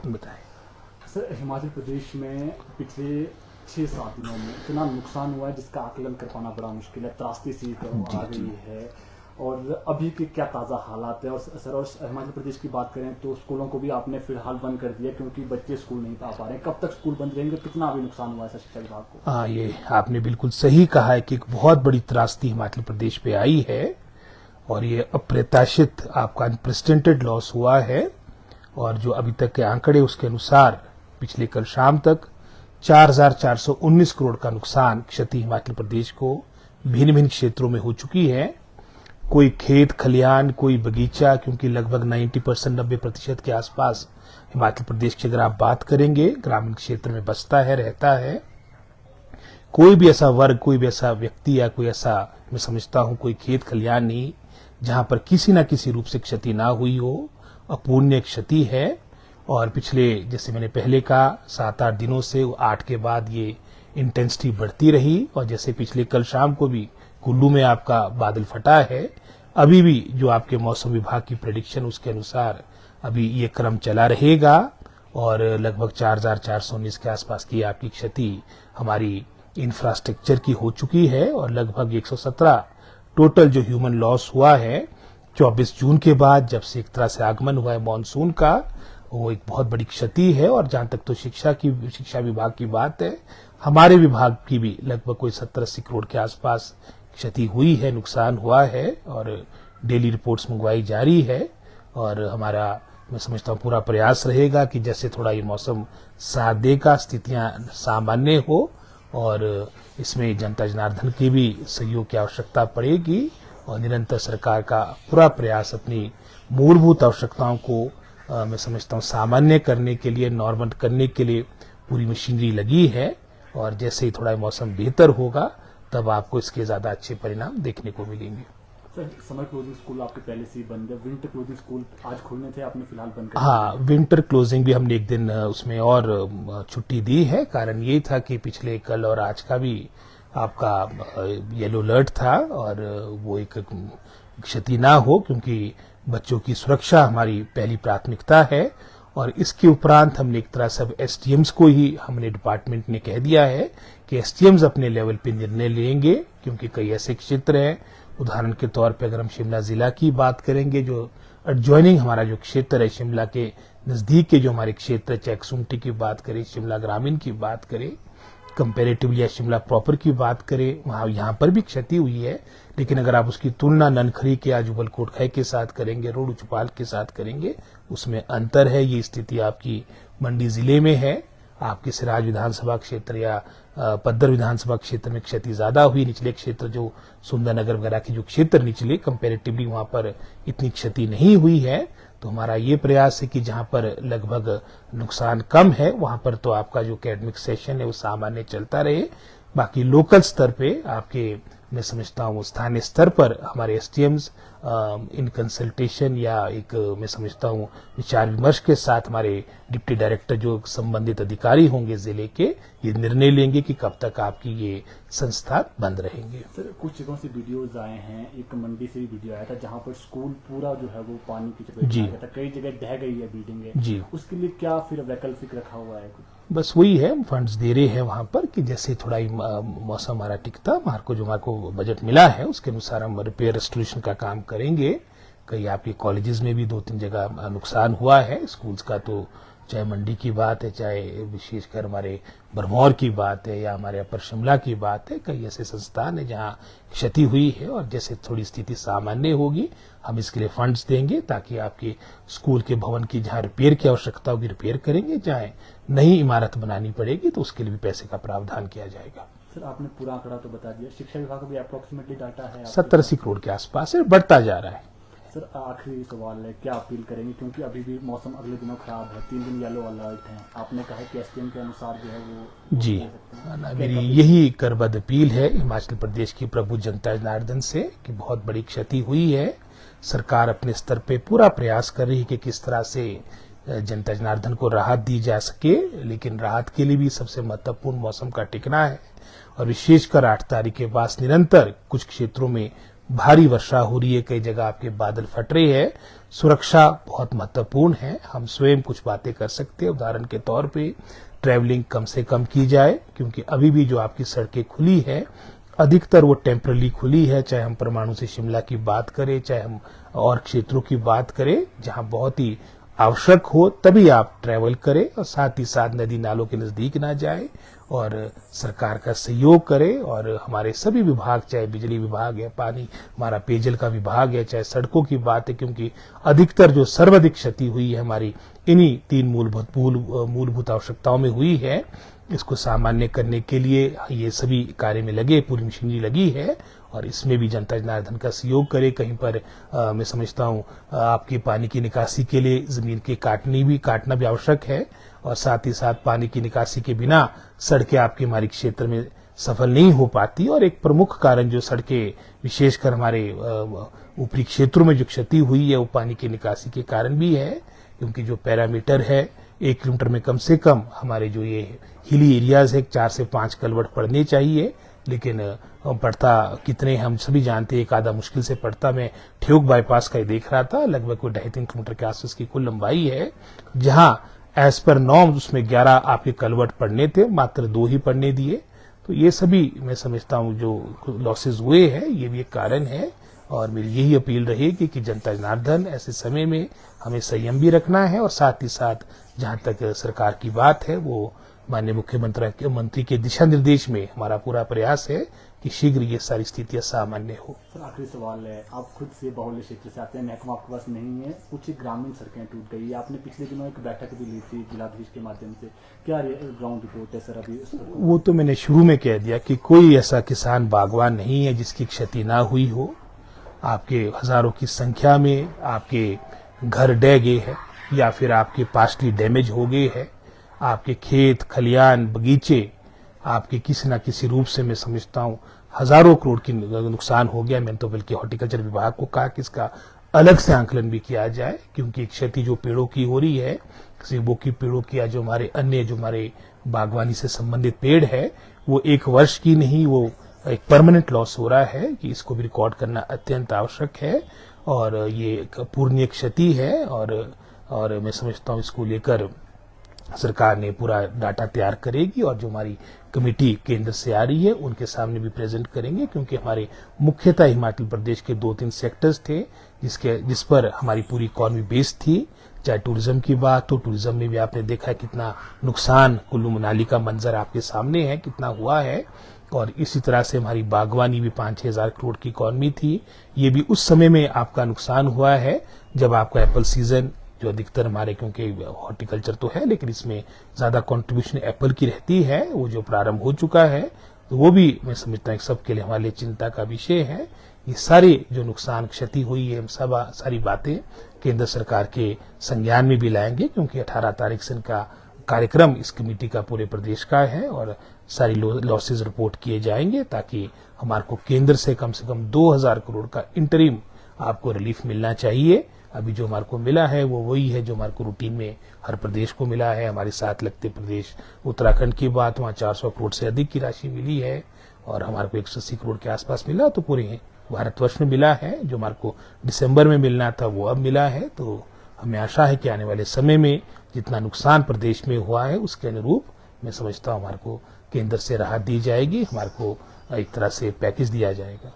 बताएं। सर, हिमाचल प्रदेश में पिछले 6-7 दिनों में इतना नुकसान हुआ है जिसका आकलन कर पाना बड़ा मुश्किल है। त्रासदी सी तो जी आ जी। गई है। और अभी के क्या ताज़ा हालात है। और सर, और हिमाचल प्रदेश की बात करें तो स्कूलों को भी आपने फिलहाल बंद कर दिया क्योंकि बच्चे स्कूल नहीं आ पा रहे हैं। कब तक स्कूल बंद रहेंगे? कितना अभी नुकसान हुआ है सर शिक्षा विभाग को? हाँ, ये आपने बिल्कुल सही कहा है कि एक बहुत बड़ी त्रासदी हिमाचल प्रदेश पे आई है और ये अप्रत्याशित आपका अनप्रेसिडेंटेड लॉस हुआ है। और जो अभी तक के आंकड़े उसके अनुसार पिछले कल शाम तक 4,419 करोड़ का नुकसान क्षति हिमाचल प्रदेश को भिन्न भिन्न क्षेत्रों में हो चुकी है। कोई खेत खलियान, कोई बगीचा, क्योंकि लगभग 90% के आसपास हिमाचल प्रदेश की अगर आप बात करेंगे ग्रामीण क्षेत्र में बसता है, रहता है। कोई भी ऐसा वर्ग, कोई भी ऐसा व्यक्ति या कोई ऐसा, मैं समझता हूं, कोई खेत खलियान नहीं जहां पर किसी न किसी रूप से क्षति ना हुई हो। अपूर्णीय क्षति है। और पिछले, जैसे मैंने पहले कहा, 7-8 दिनों से 8 के बाद ये इंटेंसिटी बढ़ती रही। और जैसे पिछले कल शाम को भी कुल्लू में आपका बादल फटा है, अभी भी जो आपके मौसम विभाग की प्रेडिक्शन उसके अनुसार अभी ये क्रम चला रहेगा। और लगभग 4,419 के आसपास की आपकी क्षति हमारी इंफ्रास्ट्रक्चर की हो चुकी है। और लगभग 117 टोटल जो ह्यूमन लॉस हुआ है 24 जून के बाद, जब से एक तरह से आगमन हुआ है मॉनसून का, वो एक बहुत बड़ी क्षति है। और जहां तक तो शिक्षा विभाग की बात है, हमारे विभाग की भी लगभग कोई 70-80 करोड़ के आसपास क्षति हुई है, नुकसान हुआ है। और डेली रिपोर्ट्स मंगवाई जा रही है। और हमारा, मैं समझता हूँ, पूरा प्रयास रहेगा कि जैसे थोड़ा ये मौसम साथ देगा, स्थितियां सामान्य हो। और इसमें जनता जनार्दन की भी सहयोग की आवश्यकता पड़ेगी। और निरंतर सरकार का पूरा प्रयास अपनी मूलभूत आवश्यकताओं को मैं समझता हूँ सामान्य करने के लिए, नॉर्मल करने के लिए पूरी मशीनरी लगी है। और जैसे ही थोड़ा मौसम बेहतर होगा तब आपको इसके ज्यादा अच्छे परिणाम देखने को मिलेंगे। सर, समर क्लोजिंग स्कूल आपके पहले से ही बंद है। विंटर क्लोजिंग स्कूल आज खुलने थे, आपने फिलहाल बंद कर हाँ, दिए। विंटर क्लोजिंग भी हमने एक दिन उसमें और छुट्टी दी है। कारण ये था कि पिछले कल और आज का भी आपका येलो अलर्ट था और वो एक क्षति ना हो, क्योंकि बच्चों की सुरक्षा हमारी पहली प्राथमिकता है। और इसके उपरांत हमने एक तरह से एसडीएम्स को ही हमने डिपार्टमेंट ने कह दिया है कि एसडीएम्स अपने लेवल पे निर्णय लेंगे, क्योंकि कई ऐसे क्षेत्र हैं, उदाहरण के तौर पे अगर हम शिमला जिला की बात करेंगे, जो एडजॉइनिंग हमारा जो क्षेत्र है, शिमला के नजदीक के जो हमारे क्षेत्र, चाहे कसुम्पटी की बात करें, शिमला ग्रामीण की बात करें, कंपेरेटिवली या शिमला प्रॉपर की बात करें, वहां यहाँ पर भी क्षति हुई है। लेकिन अगर आप उसकी तुलना ननखरी के या जुबल कोटखाई के साथ करेंगे, रोड चौपाल के साथ करेंगे, उसमें अंतर है। ये स्थिति आपकी मंडी जिले में है। आपके सिराज विधानसभा क्षेत्र या पद्दर विधानसभा क्षेत्र में क्षति ज्यादा हुई। निचले क्षेत्र जो सुंदरनगर वगैरह के जो क्षेत्र निचले, कंपेरेटिवली वहां पर इतनी क्षति नहीं हुई है। तो हमारा ये प्रयास है कि जहां पर लगभग नुकसान कम है वहां पर तो आपका जो एकेडमिक सेशन है वो सामान्य चलता रहे। बाकी लोकल स्तर पे आपके, मैं समझता हूँ, स्थानीय स्तर पर हमारे एसडीएम्स इन कंसल्टेशन या एक, मैं समझता हूँ, विचार विमर्श के साथ हमारे डिप्टी डायरेक्टर जो संबंधित अधिकारी होंगे जिले के, ये निर्णय लेंगे कि कब तक आपकी ये संस्था बंद रहेंगे। सर, कुछ जगहों से वीडियोज आए हैं, एक मंडी से भी वीडियो आया था जहां पर स्कूल पूरा जो है वो पानी की चपेट में आ गया था। कई जगह ढह गई है बिल्डिंगें जी, उसके लिए क्या फिर वैकल्पिक रखा हुआ है कुछ? बस वही है, हम फंड्स दे रहे हैं वहां पर कि जैसे थोड़ा ही मौसम हमारा टिकता, हमारे को बजट मिला है उसके अनुसार हम रिपेयर रेस्टोरेशन का काम करेंगे। कई आपके कॉलेजेस में भी 2-3 जगह नुकसान हुआ है स्कूल्स का, तो चाहे मंडी की बात है, चाहे विशेषकर हमारे भरमौर की बात है या हमारे अपर शिमला की बात है, कई ऐसे संस्थान है जहां क्षति हुई है। और जैसे थोड़ी स्थिति सामान्य होगी हम इसके लिए फंड्स देंगे ताकि आपके स्कूल के भवन की जहां रिपेयर की आवश्यकता होगी रिपेयर करेंगे, चाहे नई इमारत बनानी पड़ेगी तो उसके लिए भी पैसे का प्रावधान किया जाएगा। सर, आपने पूरा आंकड़ा तो बता दिया। शिक्षा विभाग का भी अप्रोक्सीमेटली डाटा है 70-80 करोड़ के आसपास है, बढ़ता जा रहा है। सर, आखिरी सवाल है, क्या अपील करेंगे क्योंकि अभी भी मौसम अगले दिनों खराब है, 3 दिन येलो अलर्ट है। आपने कहा कि एसडीएम के अनुसार जो है वो जी, दे सकते हैं। मेरी यही करबद्ध अपील है हिमाचल प्रदेश की प्रभु जनता जनार्दन से कि बहुत बड़ी क्षति हुई है। सरकार अपने स्तर पे पूरा प्रयास कर रही है कि किस तरह से जनता जनार्दन को राहत दी जा सके, लेकिन राहत के लिए भी सबसे महत्वपूर्ण मौसम का टिकना है। और विशेषकर 8 तारीख के बाद निरंतर कुछ क्षेत्रों में भारी वर्षा हो रही है, कई जगह आपके बादल फट रहे हैं, सुरक्षा बहुत महत्वपूर्ण है। हम स्वयं कुछ बातें कर सकते हैं। उदाहरण के तौर पे ट्रैवलिंग कम से कम की जाए, क्योंकि अभी भी जो आपकी सड़कें खुली है अधिकतर वो टेम्परली खुली है। चाहे हम परमाणु से शिमला की बात करें, चाहे हम और क्षेत्रों की बात करें, जहां बहुत ही आवश्यक हो तभी आप ट्रैवल करें, और साथ ही साथ नदी नालों के नजदीक ना जाए और सरकार का सहयोग करें। और हमारे सभी विभाग, चाहे बिजली विभाग है, पानी हमारा पेयजल का विभाग है, चाहे सड़कों की बात है, क्योंकि अधिकतर जो सर्वाधिक क्षति हुई है हमारी इन्हीं 3 मूलभूत आवश्यकताओं में हुई है। इसको सामान्य करने के लिए ये सभी कार्य में लगे, पूरी मशीनरी लगी है, और इसमें भी जनता जनार्दन का सहयोग करे। कहीं पर मैं समझता हूँ आपके पानी की निकासी के लिए जमीन के काटना भी आवश्यक है, और साथ ही साथ पानी की निकासी के बिना सड़कें आपके हमारे क्षेत्र में सफल नहीं हो पाती। और एक प्रमुख कारण जो सड़कें विशेषकर हमारे ऊपरी क्षेत्रों में जो क्षति हुई है वो पानी की निकासी के कारण भी है, क्योंकि जो पैरामीटर है 1 किलोमीटर में कम से कम हमारे जो ये हिली एरियाज है 4 से 5 कलवट पड़ने चाहिए, लेकिन पड़ता कितने हम सभी जानते हैं, एक आधा मुश्किल से पड़ता। मैं ठियोग बाईपास का ही देख रहा था, लगभग कोई 2.5-3 किलोमीटर के आसपास की कुल लंबाई है, जहां एज पर नॉर्म उसमें 11 आपके कलवट पड़ने थे, मात्र 2 ही पड़ने दिए। तो ये सभी मैं समझता हूं जो लॉसेज हुए हैं ये भी एक कारण है। और मेरी यही अपील रहेगी कि जनता जनार्दन ऐसे समय में हमें संयम भी रखना है, और साथ ही साथ जहां तक सरकार की बात है वो माननीय मुख्यमंत्री के दिशा निर्देश में हमारा पूरा प्रयास है कि शीघ्र ये सारी स्थितियां सामान्य हो। सर, आखिरी सवाल है, आप खुद से बाहुल्य क्षेत्र से आते हैं, महकमा आपके पास नहीं है, कुछ ग्रामीण सड़कें टूट गई है, आपने पिछले दिनों एक बैठक भी ली थी जिलाधीश के माध्यम से, क्या ग्राउंड रिपोर्ट है सर अभी? वो तो मैंने शुरू में कह दिया कि कोई ऐसा किसान बागवान नहीं है जिसकी क्षति ना हुई हो। आपके हजारों की संख्या में आपके घर ढह गए हैं, या फिर आपके पार्शली डैमेज हो गए हैं। आपके खेत खलियान बगीचे आपके किसी न किसी रूप से मैं समझता हूं हजारों करोड़ की नुकसान हो गया। मैंने तो बल्कि हॉर्टिकल्चर विभाग को कहा कि इसका अलग से आंकलन भी किया जाए, क्योंकि क्षति जो पेड़ों की हो रही है, सेबों की पेड़ों की, या जो हमारे अन्य जो हमारे बागवानी से संबंधित पेड़ है, वो 1 वर्ष की नहीं, वो एक परमानेंट लॉस हो रहा है, कि इसको भी रिकॉर्ड करना अत्यंत आवश्यक है। और ये एक पूर्णीय क्षति है, और मैं समझता हूं इसको लेकर सरकार ने पूरा डाटा तैयार करेगी, और जो हमारी कमेटी केंद्र से आ रही है उनके सामने भी प्रेजेंट करेंगे, क्योंकि हमारे मुख्यतः हिमाचल प्रदेश के 2-3 सेक्टर्स थे जिस पर हमारी पूरी इकॉनमी बेस्ड थी। चाहे टूरिज्म की बात हो, टूरिज्म में भी आपने देखा कितना नुकसान, कुल्लू मनाली का मंजर आपके सामने है कितना हुआ है। और इसी तरह से हमारी बागवानी भी 5-6 हजार करोड़ की इकॉनमी थी, ये भी उस समय में आपका नुकसान हुआ है जब आपका एप्पल सीजन जो अधिकतर हमारे, क्योंकि हॉर्टिकल्चर तो है लेकिन इसमें ज्यादा कंट्रीब्यूशन एप्पल की रहती है, वो जो प्रारंभ हो चुका है, तो वो भी मैं समझता हूँ सबके लिए हमारे लिए चिंता का विषय है। ये सारे जो नुकसान क्षति हुई है, हम सब सारी बातें केंद्र सरकार के संज्ञान में भी लाएंगे, क्योंकि 18 तारीख से इनका कार्यक्रम इस कमेटी का पूरे प्रदेश का है, और सारी लॉसेज रिपोर्ट किए जाएंगे, ताकि हमारे को केंद्र से कम 2000 करोड़ का इंटरिम आपको रिलीफ मिलना चाहिए। अभी जो हमारे को मिला है वो वही है जो हमारे को रूटीन में हर प्रदेश को मिला है। हमारे साथ लगते प्रदेश उत्तराखंड की बात, वहाँ 400 करोड़ से अधिक की राशि मिली है, और हमारे को 180 करोड़ के आसपास मिला, तो पूरे भारतवर्ष में मिला है। जो हमारे को दिसंबर में मिलना था वो अब मिला है। तो हमें आशा है कि आने वाले समय में जितना नुकसान प्रदेश में हुआ है उसके अनुरूप मैं समझता हूँ हमारे को केंद्र से राहत दी जाएगी, हमारे को एक तरह से पैकेज दिया जाएगा।